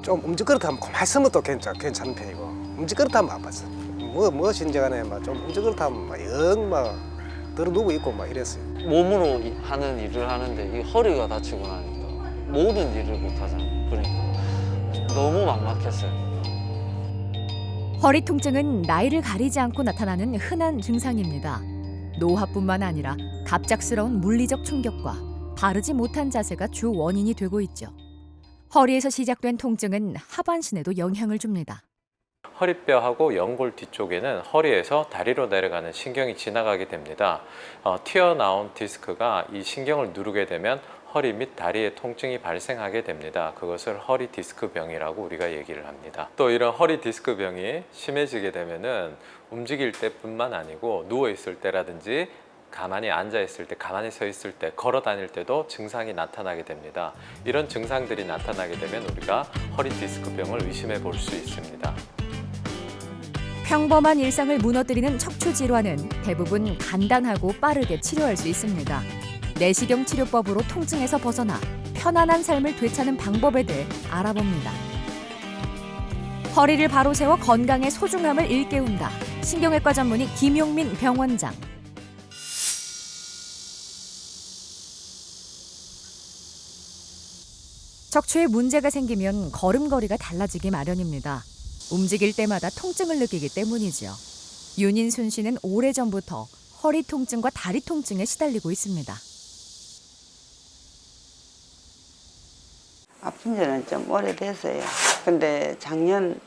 좀 움직거릇하면 가만히 있으면 또 괜찮은 편이고 움직거릇하면 아팠어. 무엇인지 간에 좀 움직거릇하면 막 들어 누워 있고 막 이랬어요. 몸으로 하는 일을 하는데 이 허리가 다치고 나니까 모든 일을 못 하잖아요. 그러니까 너무 막막했어요. 허리 통증은 나이를 가리지 않고 나타나는 흔한 증상입니다. 노화뿐만 아니라 갑작스러운 물리적 충격과 바르지 못한 자세가 주 원인이 되고 있죠. 허리에서 시작된 통증은 하반신에도 영향을 줍니다. 허리뼈하고 연골 뒤쪽에는 허리에서 다리로 내려가는 신경이 지나가게 됩니다. 튀어나온 디스크가 이 신경을 누르게 되면 허리 및 다리에 통증이 발생하게 됩니다. 그것을 허리 디스크 병이라고 우리가 얘기를 합니다. 또 이런 허리 디스크 병이 심해지게 되면은 움직일 때뿐만 아니고 누워 있을 때라든지 가만히 앉아 있을 때, 가만히 서 있을 때, 걸어 다닐 때도 증상이 나타나게 됩니다. 이런 증상들이 나타나게 되면 우리가 허리 디스크 병을 의심해 볼 수 있습니다. 평범한 일상을 무너뜨리는 척추 질환은 대부분 간단하고 빠르게 치료할 수 있습니다. 내시경 치료법으로 통증에서 벗어나 편안한 삶을 되찾는 방법에 대해 알아봅니다. 허리를 바로 세워 건강의 소중함을 일깨운다. 신경외과 전문의 김용민 병원장. 척추에 문제가 생기면 걸음걸이가 달라지기 마련입니다. 움직일 때마다 통증을 느끼기 때문이죠. 윤인순 씨는 오래전부터 허리 통증과 다리 통증에 시달리고 있습니다. 아픈 지는 좀 오래됐어요. 근데 작년부터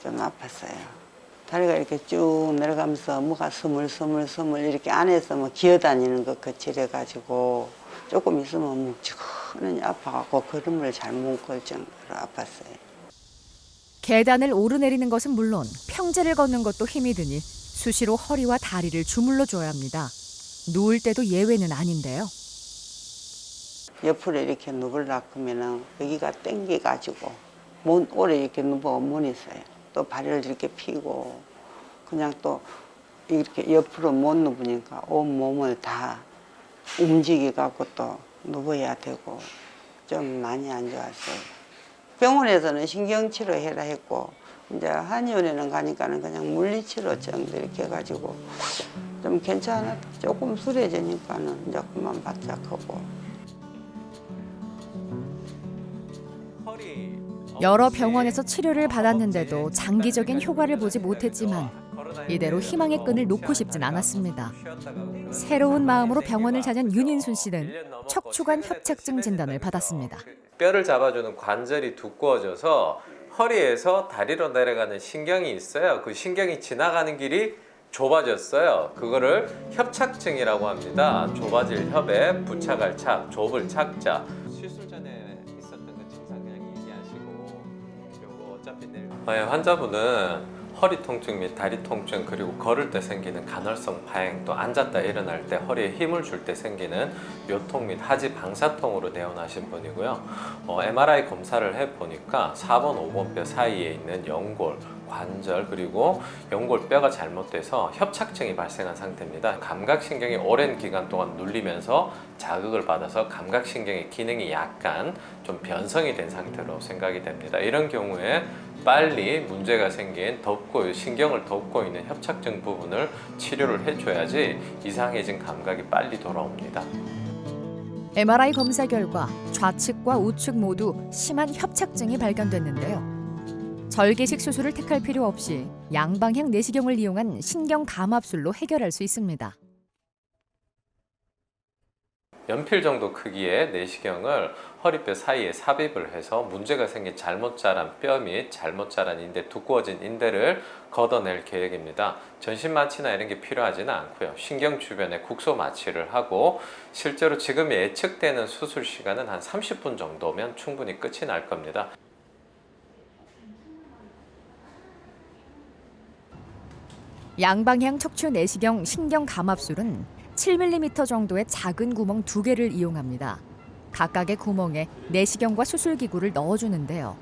좀 아팠어요. 다리가 이렇게 쭉 내려가면서 뭐가 스물스물 이렇게 안에서 뭐 기어다니는 것 같이 이래가지고 조금 있으면 묵직하니 아파갖고 걸음을 잘 못 걸 정도로 아팠어요. 계단을 오르내리는 것은 물론 평지를 걷는 것도 힘이 드니 수시로 허리와 다리를 주물러 줘야 합니다. 누울 때도 예외는 아닌데요. 옆으로 이렇게 누우려고 하면은 여기가 땡겨가지고 오래 이렇게 누워 못 있어요. 또 발을 이렇게 펴고 그냥 또 이렇게 옆으로 못 누우니까 온 몸을 다 움직여갖고 또 누워야 되고 좀 많이 안 좋았어요. 병원에서는 신경치료 해라 했고 이제 한의원에는 가니까는 그냥 물리치료 정도 이렇게 해가지고 좀 괜찮아. 조금 수려지니까는 이제 그만 바짝하고. 여러 병원에서 치료를 받았는데도 장기적인 효과를 보지 못했지만 이대로 희망의 끈을 놓고 싶진 않았습니다. 새로운 마음으로 병원을 찾은 윤인순 씨는 척추관 협착증 진단을 받았습니다. 뼈를 잡아주는 관절이 두꺼워져서 허리에서 다리로 내려가는 신경이 있어요. 그 신경이 지나가는 길이 좁아졌어요. 그거를 협착증이라고 합니다. 좁아질 협에 부착할 착, 좁을 착자. 시술 전에 있었던 그 증상 그냥 얘기하시고 요거 어차피 내일 환자분은 허리 통증 및 다리 통증 그리고 걸을 때 생기는 간헐성 파행 또 앉았다 일어날 때 허리에 힘을 줄 때 생기는 요통 및 하지 방사통으로 내원하신 분이고요. MRI 검사를 해보니까 4번, 5번 뼈 사이에 있는 연골, 관절 그리고 연골뼈가 잘못돼서 협착증이 발생한 상태입니다. 감각신경이 오랜 기간 동안 눌리면서 자극을 받아서 감각신경의 기능이 약간 좀 변성이 된 상태로 생각이 됩니다. 이런 경우에 빨리 문제가 생긴 신경을 덮고 있는 협착증 부분을 치료를 해줘야지 이상해진 감각이 빨리 돌아옵니다. MRI 검사 결과 좌측과 우측 모두 심한 협착증이 발견됐는데요. 절개식 수술을 택할 필요 없이 양방향 내시경을 이용한 신경 감압술로 해결할 수 있습니다. 연필 정도 크기의 내시경을 허리뼈 사이에 삽입을 해서 문제가 생긴 잘못 자란 뼈 및 잘못 자란 인대, 두꺼워진 인대를 걷어낼 계획입니다. 전신 마취나 이런 게 필요하지는 않고요. 신경 주변에 국소 마취를 하고 실제로 지금 예측되는 수술 시간은 한 30분 정도면 충분히 끝이 날 겁니다. 양방향 척추 내시경 신경 감압술은 7mm 정도의 작은 구멍 2개를 이용합니다. 각각의 구멍에 내시경과 수술기구를 넣어주는데요.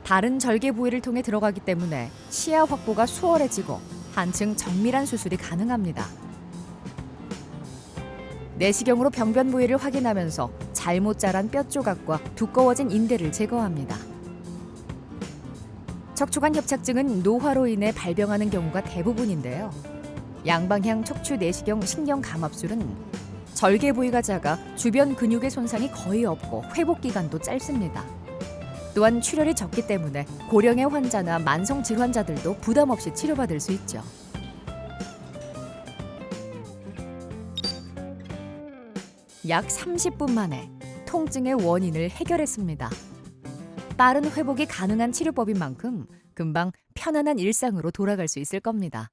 다른 절개 부위를 통해 들어가기 때문에 시야 확보가 수월해지고 한층 정밀한 수술이 가능합니다. 내시경으로 병변 부위를 확인하면서 잘못 자란 뼈 조각과 두꺼워진 인대를 제거합니다. 척추관 협착증은 노화로 인해 발병하는 경우가 대부분인데요. 양방향 척추 내시경 신경 감압술은 절개 부위가 작아 주변 근육의 손상이 거의 없고 회복 기간도 짧습니다. 또한 출혈이 적기 때문에 고령의 환자나 만성 질환자들도 부담 없이 치료받을 수 있죠. 약 30분 만에 통증의 원인을 해결했습니다. 빠른 회복이 가능한 치료법인 만큼 금방 편안한 일상으로 돌아갈 수 있을 겁니다.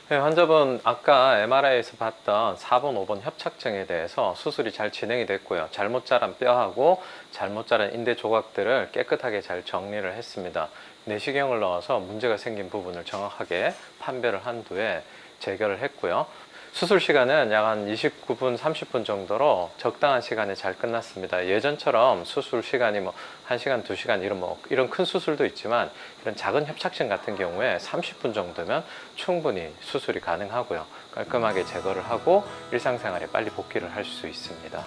네, 환자분 아까 MRI에서 봤던 4번, 5번 협착증에 대해서 수술이 잘 진행이 됐고요. 잘못 자란 뼈하고 잘못 자란 인대 조각들을 깨끗하게 잘 정리를 했습니다. 내시경을 넣어서 문제가 생긴 부분을 정확하게 판별을 한 뒤에 재결을 했고요. 수술 시간은 약 한 29분, 30분 정도로 적당한 시간에 잘 끝났습니다. 예전처럼 수술 시간이 1시간, 2시간 이런 큰 수술도 있지만 이런 작은 협착증 같은 경우에 30분 정도면 충분히 수술이 가능하고요. 깔끔하게 제거를 하고 일상생활에 빨리 복귀를 할 수 있습니다.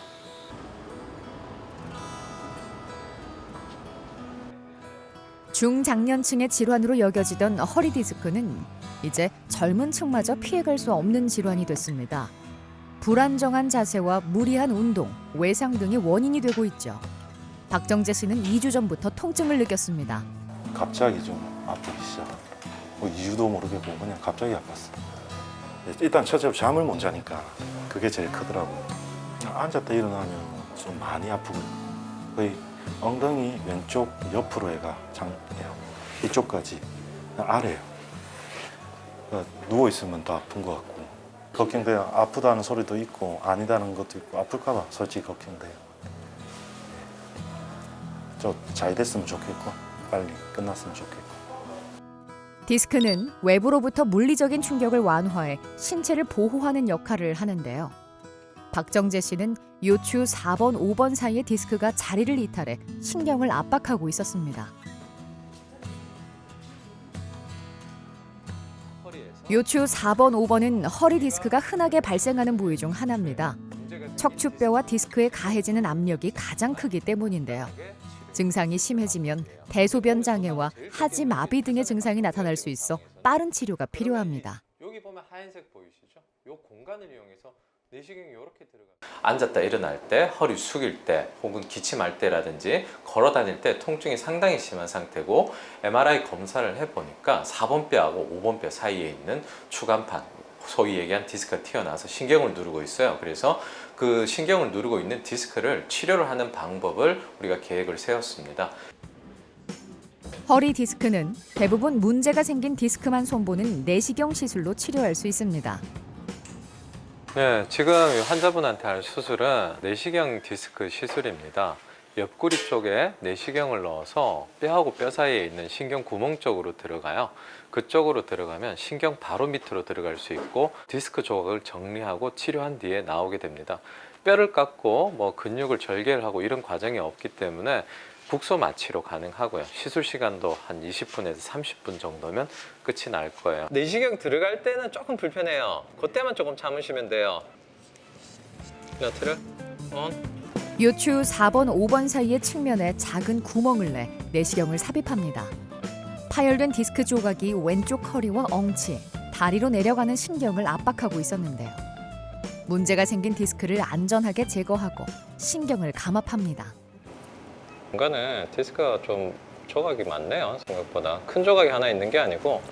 중장년층의 질환으로 여겨지던 허리 디스크는 이제 젊은 층마저 피해갈 수 없는 질환이 됐습니다. 불안정한 자세와 무리한 운동, 외상 등이 원인이 되고 있죠. 박정재 씨는 2주 전부터 통증을 느꼈습니다. 갑자기 좀 아프기 시작하고 이유도 모르겠고 그냥 갑자기 아팠어. 일단 첫째로 잠을 못 자니까 그게 제일 크더라고요. 앉았다 일어나면 좀 많이 아프고요. 거의 엉덩이 왼쪽 옆으로 해가 장해요. 이쪽까지 아래요. 누워 있으면 더 아픈 것 같고 걱정돼요. 아프다는 소리도 있고 아니다는 것도 있고 아플까봐 솔직히 걱정돼요. 좀 잘 됐으면 좋겠고 빨리 끝났으면 좋겠고. 디스크는 외부로부터 물리적인 충격을 완화해 신체를 보호하는 역할을 하는데요. 박정재 씨는 요추 4번, 5번 사이의 디스크가 자리를 이탈해 신경을 압박하고 있었습니다. 요추 4번, 5번은 허리 디스크가 흔하게 발생하는 부위 중 하나입니다. 척추뼈와 디스크에 가해지는 압력이 가장 크기 때문인데요. 증상이 심해지면 대소변 장애와 하지 마비 등의 증상이 나타날 수 있어 빠른 치료가 필요합니다. 여기 보면 하얀색 보이시죠? 이 공간을 이용해서 내시경이 이렇게 들어가. 앉았다 일어날 때, 허리 숙일 때, 혹은 기침할 때라든지 걸어 다닐 때 통증이 상당히 심한 상태고 MRI 검사를 해보니까 4번 뼈하고 5번 뼈 사이에 있는 추간판, 소위 얘기한 디스크가 튀어나와서 신경을 누르고 있어요. 그래서 그 신경을 누르고 있는 디스크를 치료를 하는 방법을 우리가 계획을 세웠습니다. 허리 디스크는 대부분 문제가 생긴 디스크만 손보는 내시경 시술로 치료할 수 있습니다. 네, 지금 환자분한테 할 수술은 내시경 디스크 시술입니다. 옆구리 쪽에 내시경을 넣어서 뼈하고 뼈 사이에 있는 신경 구멍 쪽으로 들어가요. 그쪽으로 들어가면 신경 바로 밑으로 들어갈 수 있고 디스크 조각을 정리하고 치료한 뒤에 나오게 됩니다. 뼈를 깎고 근육을 절개를 하고 이런 과정이 없기 때문에 국소 마취로 가능하고요. 시술 시간도 한 20분에서 30분 정도면 끝이 날 거예요. 내시경 들어갈 때는 조금 불편해요. 그때만 조금 참으시면 돼요. 너트를 요추 4번, 5번 사이의 측면에 작은 구멍을 내 내시경을 삽입합니다. 파열된 디스크 조각이 왼쪽 허리와 엉치, 다리로 내려가는 신경을 압박하고 있었는데요. 문제가 생긴 디스크를 안전하게 제거하고 신경을 감압합니다. 공간에 디스크가 좀 조각이 많네요. 생각보다 큰 조각이 하나 있는 게 아니고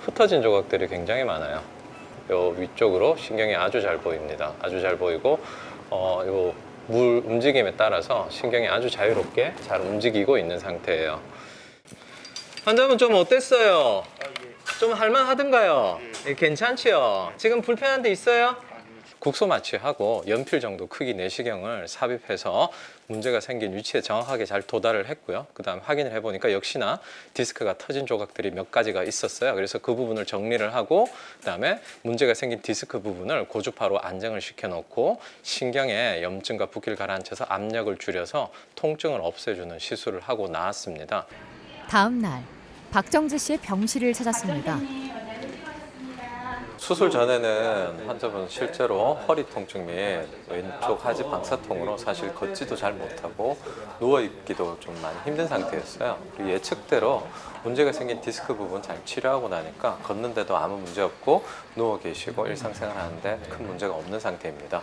흩어진 조각들이 굉장히 많아요. 요 위쪽으로 신경이 아주 잘 보입니다. 아주 잘 보이고 요 물 움직임에 따라서 신경이 아주 자유롭게 잘 움직이고 있는 상태예요. 환자분 좀 어땠어요? 좀 할만하던가요? 괜찮지요? 지금 불편한 데 있어요? 국소 마취하고 연필 정도 크기 내시경을 삽입해서 문제가 생긴 위치에 정확하게 잘 도달을 했고요. 그 다음 확인을 해보니까 역시나 디스크가 터진 조각들이 몇 가지가 있었어요. 그래서 그 부분을 정리를 하고 그 다음에 문제가 생긴 디스크 부분을 고주파로 안정을 시켜놓고 신경에 염증과 붓기를 가라앉혀서 압력을 줄여서 통증을 없애주는 시술을 하고 나왔습니다. 다음 날 박정재 씨의 병실을 찾았습니다. 수술 전에는 환자분 실제로 허리 통증 및 왼쪽 하지 방사통으로 사실 걷지도 잘 못하고 누워있기도 좀 많이 힘든 상태였어요. 그리고 예측대로 문제가 생긴 디스크 부분 잘 치료하고 나니까 걷는데도 아무 문제 없고 누워 계시고 일상생활 하는데 큰 문제가 없는 상태입니다.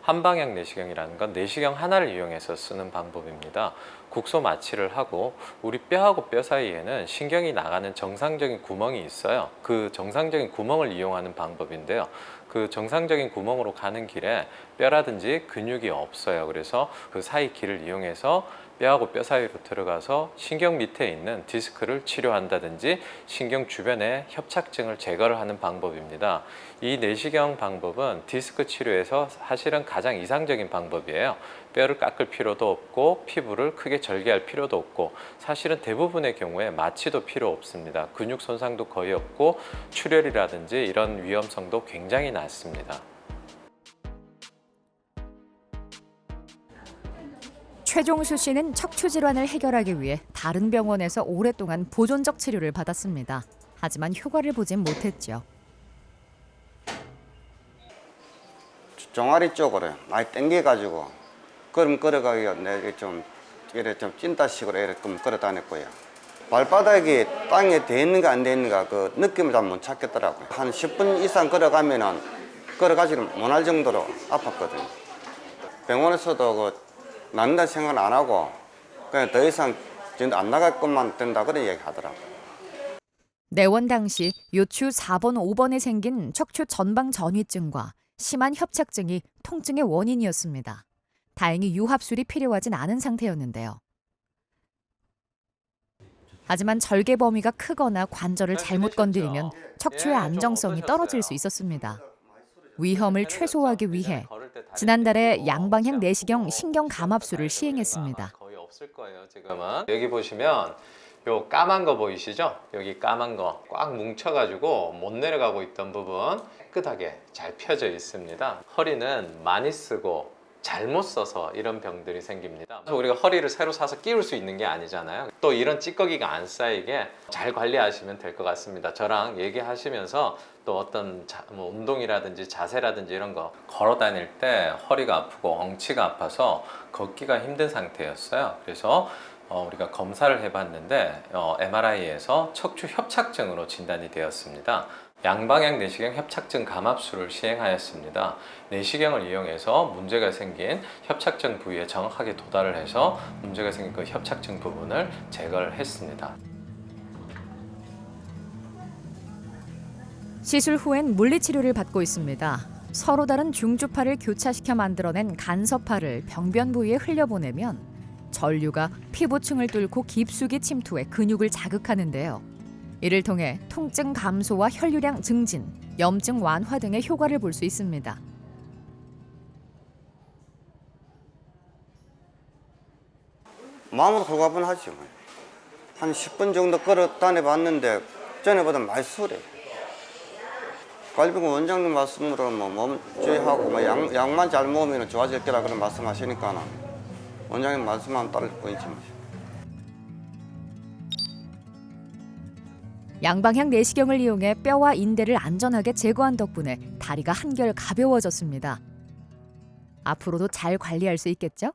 한방향 내시경이라는 건 내시경 하나를 이용해서 쓰는 방법입니다. 국소 마취를 하고 우리 뼈하고 뼈 사이에는 신경이 나가는 정상적인 구멍이 있어요. 그 정상적인 구멍을 이용하는 방법인데요. 그 정상적인 구멍으로 가는 길에 뼈라든지 근육이 없어요. 그래서 그 사이 길을 이용해서 뼈하고 뼈 사이로 들어가서 신경 밑에 있는 디스크를 치료한다든지 신경 주변의 협착증을 제거를 하는 방법입니다. 이 내시경 방법은 디스크 치료에서 사실은 가장 이상적인 방법이에요. 뼈를 깎을 필요도 없고 피부를 크게 절개할 필요도 없고 사실은 대부분의 경우에 마취도 필요 없습니다. 근육 손상도 거의 없고 출혈이라든지 이런 위험성도 굉장히 낮습니다. 최종수 씨는 척추 질환을 해결하기 위해 다른 병원에서 오랫동안 보존적 치료를 받았습니다. 하지만 효과를 보진 못했죠. 종아리 쪽으로 많이 당겨가지고 걸음 걸어가기가 내가 좀 이래 좀 찐따식으로 이렇게 좀 걸어 다녔고요. 발바닥이 땅에 대 있는가 안 돼 있는가 그 느낌을 잘 못 찾겠더라고요. 한 10분 이상 걸어가면은 걸어가지를 못할 정도로 아팠거든요. 병원에서도 그 낫는다는 생각은 안 하고 그냥 더 이상 안 나갈 것만 된다 그런 얘기 하더라고요. 내원 당시 요추 4번, 5번에 생긴 척추 전방 전위증과 심한 협착증이 통증의 원인이었습니다. 다행히 유합술이 필요하진 않은 상태였는데요. 하지만 절개 범위가 크거나 관절을 잘못 건드리면 척추의 안정성이 떨어질 수 있었습니다. 위험을 최소화하기 위해 지난달에 양방향 내시경 신경 감압술을 시행했습니다. 거의 없을 거예요, 지금은. 여기 보시면 요 까만 거 보이시죠? 여기 까만 거 꽉 뭉쳐가지고 못 내려가고 있던 부분 깨끗하게 잘 펴져 있습니다. 허리는 많이 쓰고 잘못 써서 이런 병들이 생깁니다. 그래서 우리가 허리를 새로 사서 끼울 수 있는 게 아니잖아요. 또 이런 찌꺼기가 안 쌓이게 잘 관리하시면 될 것 같습니다. 저랑 얘기하시면서 또 어떤 뭐 운동이라든지 자세라든지 이런 거 걸어 다닐 때 허리가 아프고 엉치가 아파서 걷기가 힘든 상태였어요. 그래서 우리가 검사를 해봤는데 MRI에서 척추 협착증으로 진단이 되었습니다. 양방향 내시경 협착증 감압술을 시행하였습니다. 내시경을 이용해서 문제가 생긴 협착증 부위에 정확하게 도달을 해서 문제가 생긴 그 협착증 부분을 제거를 했습니다. 시술 후엔 물리치료를 받고 있습니다. 서로 다른 중주파를 교차시켜 만들어낸 간섭파를 병변 부위에 흘려보내면 전류가 피부층을 뚫고 깊숙이 침투해 근육을 자극하는데요. 이를 통해 통증 감소와 혈류량 증진, 염증 완화 등의 효과를 볼 수 있습니다. 마음으로 홀가분하지 뭐. 한 10분 정도 걸어 다녀봤는데 전에보다 많이 수월해요. 갈비군 원장님 말씀으로 뭐 몸주의하고 뭐 약만 잘 먹으면 좋아질 거라 그런 말씀하시니까 원장님 말씀만 따를 뿐이지 뭐. 양방향 내시경을 이용해 뼈와 인대를 안전하게 제거한 덕분에 다리가 한결 가벼워졌습니다. 앞으로도 잘 관리할 수 있겠죠?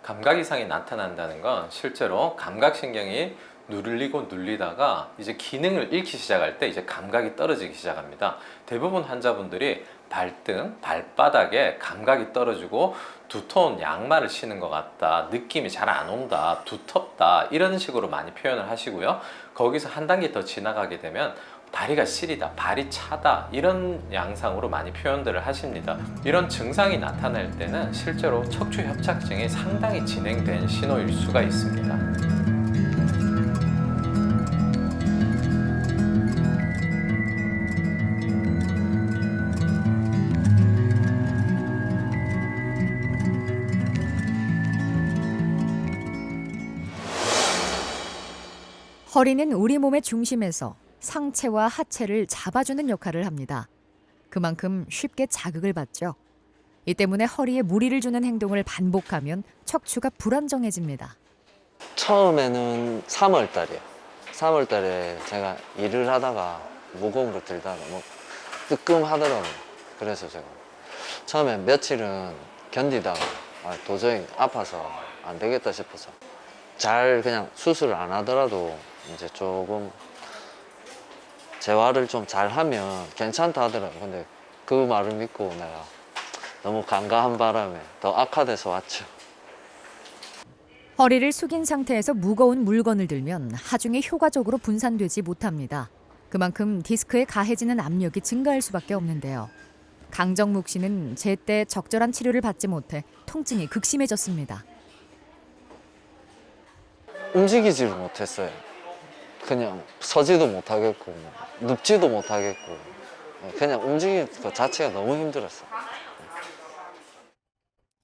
감각 이상이 나타난다는 건 실제로 감각신경이 눌리다가 이제 기능을 잃기 시작할 때 이제 감각이 떨어지기 시작합니다. 대부분 환자분들이 발등, 발바닥에 감각이 떨어지고 두터운 양말을 신은 것 같다, 느낌이 잘 안 온다, 두텁다 이런 식으로 많이 표현을 하시고요. 거기서 한 단계 더 지나가게 되면 다리가 시리다, 발이 차다 이런 양상으로 많이 표현들을 하십니다. 이런 증상이 나타날 때는 실제로 척추 협착증이 상당히 진행된 신호일 수가 있습니다. 허리는 우리 몸의 중심에서 상체와 하체를 잡아주는 역할을 합니다. 그만큼 쉽게 자극을 받죠. 이 때문에 허리에 무리를 주는 행동을 반복하면 척추가 불안정해집니다. 처음에는 3월 달이에요. 3월 달에 제가 일을 하다가 무거운 걸 들다가 뭐 뜨끔하더라고요. 그래서 제가 처음에 며칠은 견디다가 도저히 아파서 안 되겠다 싶어서 잘 그냥 수술을 안 하더라도 이제 조금 재활을 좀 잘하면 괜찮다 하더라고요. 근데 그 말을 믿고 내가 너무 간과한 바람에 더 악화돼서 왔죠. 허리를 숙인 상태에서 무거운 물건을 들면 하중에 효과적으로 분산되지 못합니다. 그만큼 디스크에 가해지는 압력이 증가할 수밖에 없는데요. 강정묵 씨는 제때 적절한 치료를 받지 못해 통증이 극심해졌습니다. 움직이지를 못했어요. 그냥 서지도 못하겠고 눕지도 못하겠고 그냥 움직이는 것 자체가 너무 힘들었어요.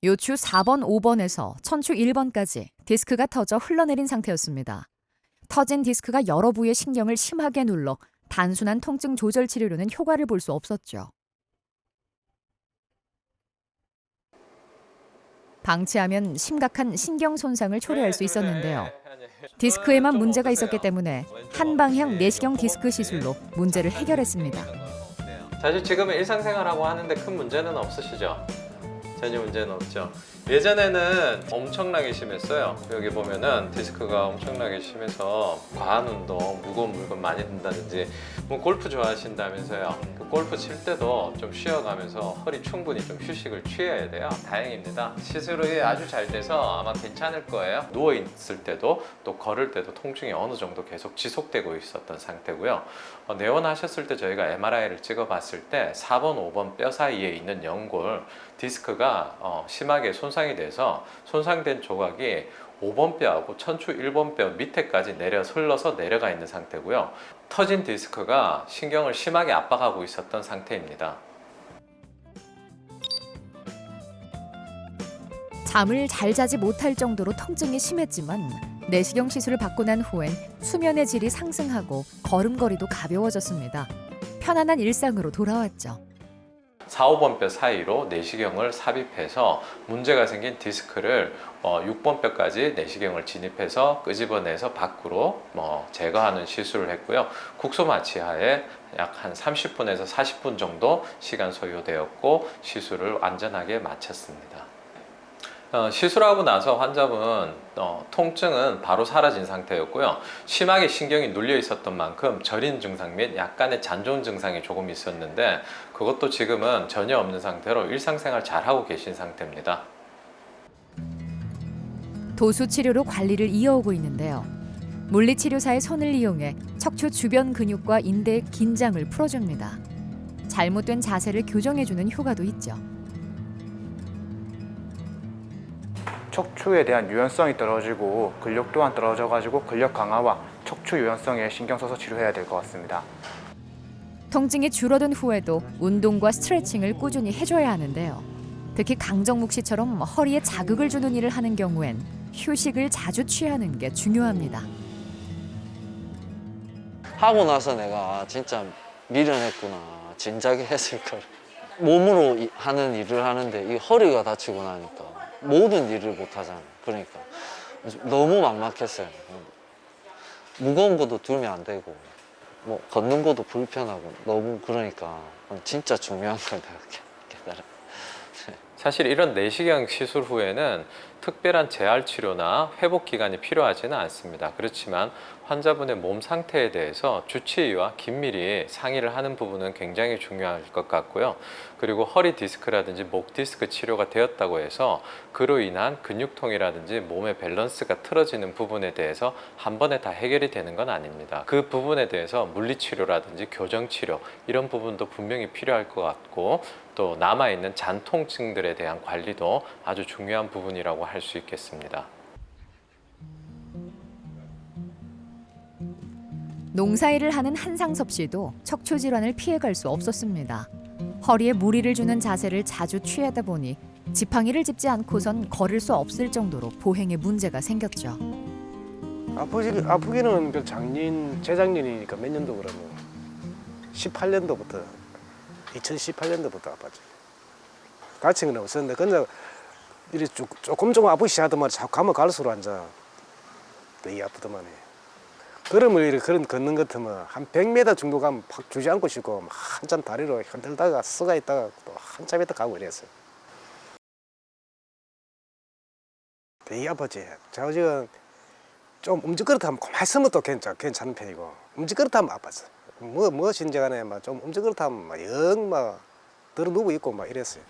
요추 4번, 5번에서 천추 1번까지 디스크가 터져 흘러내린 상태였습니다. 터진 디스크가 여러 부의 신경을 심하게 눌러 단순한 통증 조절 치료로는 효과를 볼 수 없었죠. 방치하면 심각한 신경 손상을 초래할 수 있었는데요. 디스크에만 문제가 있었기 때문에 한방향 내시경 디스크 시술로 문제를 해결했습니다. 사실 지금은 일상생활하고 하는데 큰 문제는 없으시죠? 전혀 문제는 없죠. 예전에는 엄청나게 심했어요. 여기 보면은 디스크가 엄청나게 심해서 과한 운동, 무거운 물건 많이 든다든지 뭐 골프 좋아하신다면서요. 그 골프 칠 때도 좀 쉬어가면서 허리 충분히 좀 휴식을 취해야 돼요. 다행입니다. 시술이 아주 잘 돼서 아마 괜찮을 거예요. 누워있을 때도 또 걸을 때도 통증이 어느 정도 계속 지속되고 있었던 상태고요. 내원하셨을 때 저희가 MRI를 찍어봤을 때 4번, 5번 뼈 사이에 있는 연골 디스크가 심하게 손상이 돼서 손상된 조각이 5번 뼈하고 천추 1번 뼈 밑에까지 흘러서 내려가 있는 상태고요. 터진 디스크가 신경을 심하게 압박하고 있었던 상태입니다. 잠을 잘 자지 못할 정도로 통증이 심했지만 내시경 시술을 받고 난 후엔 수면의 질이 상승하고 걸음걸이도 가벼워졌습니다. 편안한 일상으로 돌아왔죠. 4, 5번 뼈 사이로 내시경을 삽입해서 문제가 생긴 디스크를 6번 뼈까지 내시경을 진입해서 끄집어내서 밖으로 제거하는 시술을 했고요. 국소 마취하에 약 한 30분에서 40분 정도 시간 소요되었고 시술을 완전하게 마쳤습니다. 시술하고 나서 환자분 통증은 바로 사라진 상태였고요. 심하게 신경이 눌려 있었던 만큼 저린 증상 및 약간의 잔존 증상이 조금 있었는데 그것도 지금은 전혀 없는 상태로 일상생활 잘하고 계신 상태입니다. 도수 치료로 관리를 이어오고 있는데요. 물리치료사의 손을 이용해 척추 주변 근육과 인대의 긴장을 풀어줍니다. 잘못된 자세를 교정해주는 효과도 있죠. 척추에 대한 유연성이 떨어지고 근력 또한 떨어져가지고 근력 강화와 척추 유연성에 신경 써서 치료해야 될 것 같습니다. 통증이 줄어든 후에도 운동과 스트레칭을 꾸준히 해줘야 하는데요. 특히 강정묵 씨처럼 허리에 자극을 주는 일을 하는 경우엔 휴식을 자주 취하는 게 중요합니다. 하고 나서 내가 진짜 미련했구나, 진작에 했을 걸. 몸으로 하는 일을 하는데 이 허리가 다치고 나니까 모든 일을 못 하잖아요. 그러니까 너무 막막했어요. 무거운 것도 들면 안 되고 뭐 걷는 것도 불편하고 너무 그러니까 진짜 중요한 걸 내가 깨달아. 사실 이런 내시경 시술 후에는 특별한 재활 치료나 회복 기간이 필요하지는 않습니다. 그렇지만 환자분의 몸 상태에 대해서 주치의와 긴밀히 상의를 하는 부분은 굉장히 중요할 것 같고요. 그리고 허리 디스크라든지 목 디스크 치료가 되었다고 해서 그로 인한 근육통이라든지 몸의 밸런스가 틀어지는 부분에 대해서 한 번에 다 해결이 되는 건 아닙니다. 그 부분에 대해서 물리치료라든지 교정치료 이런 부분도 분명히 필요할 것 같고 또 남아있는 잔통증들에 대한 관리도 아주 중요한 부분이라고 할 수 있겠습니다. 농사일을 하는 한상섭 씨도 척추 질환을 피해갈 수 없었습니다. 허리에 무리를 주는 자세를 자주 취하다 보니 지팡이를 짚지 않고선 걸을 수 없을 정도로 보행에 문제가 생겼죠. 아프기는 재작년이니까 몇 년도 그러면 18년도부터 2018년도부터 아팠죠. 다친 건 없었는데 근데 이리 조금 아프기 시작하더만 자꾸 가면 갈수록 앉아 되게 아프더만 해. 걸음을 이렇게 걸음 걷는 것 같으면 한 100m 정도 가면 팍 주저앉고 싶고 막 한참 다리로 흔들다가 쓰가 있다가 또 한참 있다 가고 이랬어요. 되게 아팠지. 제가 지금 좀 움직거릇하면 가만히 서면 또 괜찮은 편이고 움직거릇하면 아팠어. 무엇인지 간에 좀 움직거릇하면 막 들어 누워 있고 막 이랬어요.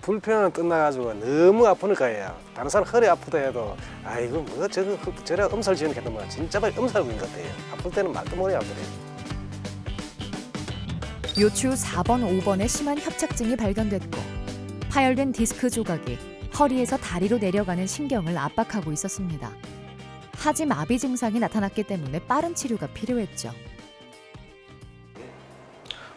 불편은 끝나가지고 너무 아프니까요. 다른 사람 허리 아프다 해도 아이고 뭐 저래 엄살 지는 게 너무 진짜 많이 엄살 부린 것 같아요. 아플 때는 말도 못해 아프대요. 요추 4번, 5번에 심한 협착증이 발견됐고 파열된 디스크 조각이 허리에서 다리로 내려가는 신경을 압박하고 있었습니다. 하지 마비 증상이 나타났기 때문에 빠른 치료가 필요했죠.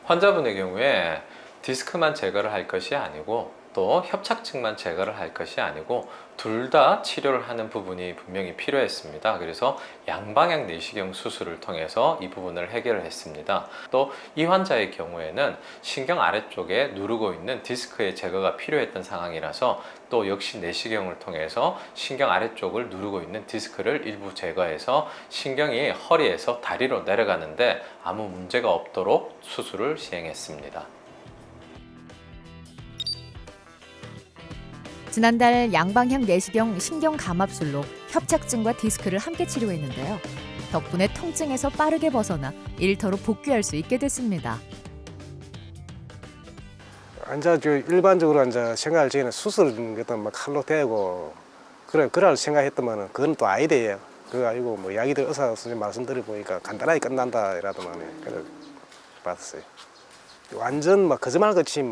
환자분의 경우에 디스크만 제거를 할 것이 아니고 또 협착증만 제거를 할 것이 아니고 둘 다 치료를 하는 부분이 분명히 필요했습니다. 그래서 양방향 내시경 수술을 통해서 이 부분을 해결을 했습니다. 또 이 환자의 경우에는 신경 아래쪽에 누르고 있는 디스크의 제거가 필요했던 상황이라서 또 역시 내시경을 통해서 신경 아래쪽을 누르고 있는 디스크를 일부 제거해서 신경이 허리에서 다리로 내려가는데 아무 문제가 없도록 수술을 시행했습니다. 지난달 양방향 내시경 신경감압술로 협착증과 디스크를 함께 치료했는데요. 덕분에 통증에서 빠르게 벗어나 일터로 복귀할 수 있게 됐습니다. 일반적으로 생각할 적에는 수술 같은 막 칼로 대고 그럴 생각했더만은 그건 또 아니대요. 그거 아니고 뭐 이야기들 의사 선생님 말씀드려 보니까 간단하게 끝난다 이라더만은 그래 봤어요. 완전 막 거짓말같이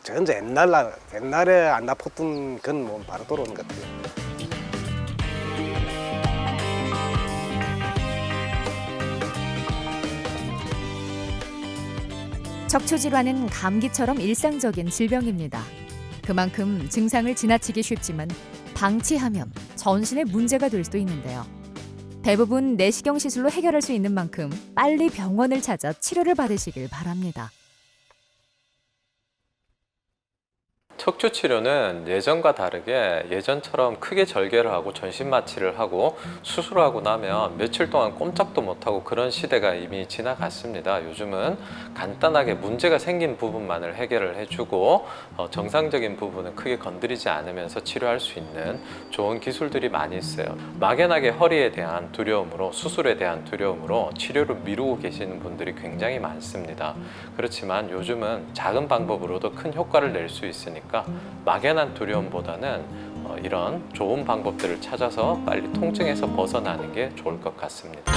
전자 옛날에 안 아팠던 그건 뭐 바로 돌아오는 것 같아요. 척추질환은 감기처럼 일상적인 질병입니다. 그만큼 증상을 지나치기 쉽지만 방치하면 전신에 문제가 될 수도 있는데요. 대부분 내시경 시술로 해결할 수 있는 만큼 빨리 병원을 찾아 치료를 받으시길 바랍니다. 척추 치료는 예전과 다르게 예전처럼 크게 절개를 하고 전신 마취를 하고 수술하고 나면 며칠 동안 꼼짝도 못하고 그런 시대가 이미 지나갔습니다. 요즘은 간단하게 문제가 생긴 부분만을 해결을 해주고 정상적인 부분은 크게 건드리지 않으면서 치료할 수 있는 좋은 기술들이 많이 있어요. 막연하게 허리에 대한 두려움으로 수술에 대한 두려움으로 치료를 미루고 계시는 분들이 굉장히 많습니다. 그렇지만 요즘은 작은 방법으로도 큰 효과를 낼 수 있으니까 막연한 두려움보다는 이런 좋은 방법들을 찾아서 빨리 통증에서 벗어나는 게 좋을 것 같습니다.